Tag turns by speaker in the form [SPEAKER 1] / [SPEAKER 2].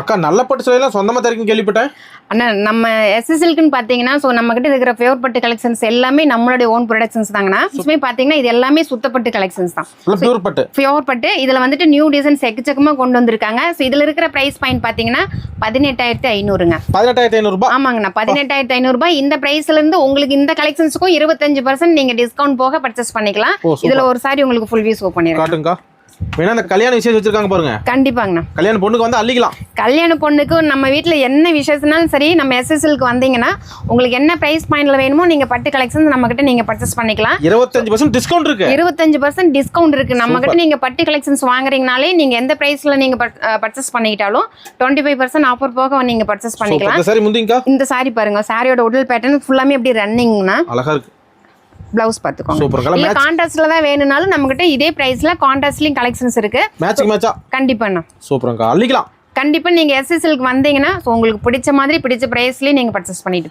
[SPEAKER 1] அக்கா நல்ல பட்டு சேலைலாம் சொந்தமா தரீங்கன்னு கேள்விப்பட்டேன்.
[SPEAKER 2] அண்ணா நம்ம எஸ்எஸ் சில்க்னு பார்த்தீங்கன்னா ஸோ நம்ம கிட்ட இருக்கிற பியூர் பட்டு கலெக்ஷன்ஸ் எல்லாமே நம்மளுடைய ஓன் ப்ரொடக்ஷன்ஸ் தாங்கண்ணா. இதுமே பார்த்தீங்கன்னா இது எல்லாமே சுத்தப்பட்டு கலெக்ஷன்ஸ் தான்.
[SPEAKER 1] பியூர் பட்டு
[SPEAKER 2] பியூர் பட்டு இதில் வந்துட்டு நியூ டிசைன்ஸ் எக்கச்சக்கமாக கொண்டு வந்திருக்காங்க. ஸோ இதில் இருக்கிற ப்ரைஸ் பாயிண்ட் பார்த்தீங்கன்னா 18,500ங்க.
[SPEAKER 1] 18,500 ரூபாய்.
[SPEAKER 2] ஆமாங்கண்ணா 18,500 ரூபாய். இந்த ப்ரைஸ்ல இருந்து உங்களுக்கு இந்த கலெக்ஷன்ஸுக்கும் 25% நீங்க டிஸ்கவுண்ட் போக பர்ச்சேஸ் பண்ணிக்கலாம். இதுல ஒரு சாரி உங்களுக்கு ஃபுல் வியூ ஷோ பண்ணிருக்கேன்.
[SPEAKER 1] காட்டுங்க. வேணா அந்த கல்யாண விசேஷம் வச்சிருக்காங்க பாருங்க.
[SPEAKER 2] கண்டிப்பாங்கண்ணா.
[SPEAKER 1] கல்யாண பொண்ணுக்கு வந்து அள்ளிக்கலாம்.
[SPEAKER 2] கல்யாண பொண்ணுக்கு நம்ம வீட்டில் என்ன விசேஷம்னாலும் சரி நம்ம எஸ்எஸ்எல்க்கு வந்தீங்கன்னா உங்களுக்கு என்ன ப்ரைஸ் பாயிண்ட்ல வேணுமோ நீங்க பட்டு கலெக்ஷன் நம்ம கிட்ட நீங்க பர்ச்சேஸ் பண்ணிக்கலாம்.
[SPEAKER 1] 25% டிஸ்கவுண்ட் இருக்கு.
[SPEAKER 2] 25% டிஸ்கவுண்ட் இருக்கு. நம்ம கிட்ட நீங்க பட்டு கலெக்ஷன்ஸ் வாங்குறீங்கனாலே நீங்க எந்த பிரைஸ்ல நீங்க பர்ச்சேஸ் பண்ணிக்கிட்டாலும் 25% ஆஃபர் போக நீங்க பர்ச்சேஸ் பண்ணிக்கலாம்.
[SPEAKER 1] இந்த சாரி முந்திங்கா.
[SPEAKER 2] இந்த சாரி பாருங்க. சாரியோட உடல் பேட்டர்ன் ஃபுல்லாமே எப்படி ரன்னிங்னா
[SPEAKER 1] அழகா இருக்கு.
[SPEAKER 2] ப்ளவுஸ் பார்த்துக்கோங்க.
[SPEAKER 1] Super colour.
[SPEAKER 2] இல்ல கான்ட்ராஸ்ட்ல தான் வேணும்னாலும் நம்ம கிட்ட இதே பிரைஸ்ல கான்ட்ராஸ்ட்லயும் கலெக்ஷன்ஸ் இருக்கு.
[SPEAKER 1] மேட்சிங் மேட்சா
[SPEAKER 2] கண்டிப்பாண்ணா.
[SPEAKER 1] சூப்பர்ங்கா. அள்ளிக்கலாம்.
[SPEAKER 2] கண்டிப்பா நீங்க எஸ்எஸ்எல்க்கு வந்தீங்கன்னா உங்களுக்கு பிடிச்ச மாதிரி பிடிச்ச பிரைஸ்லயே நீங்க பர்ச்சேஸ் பண்ணிட்டு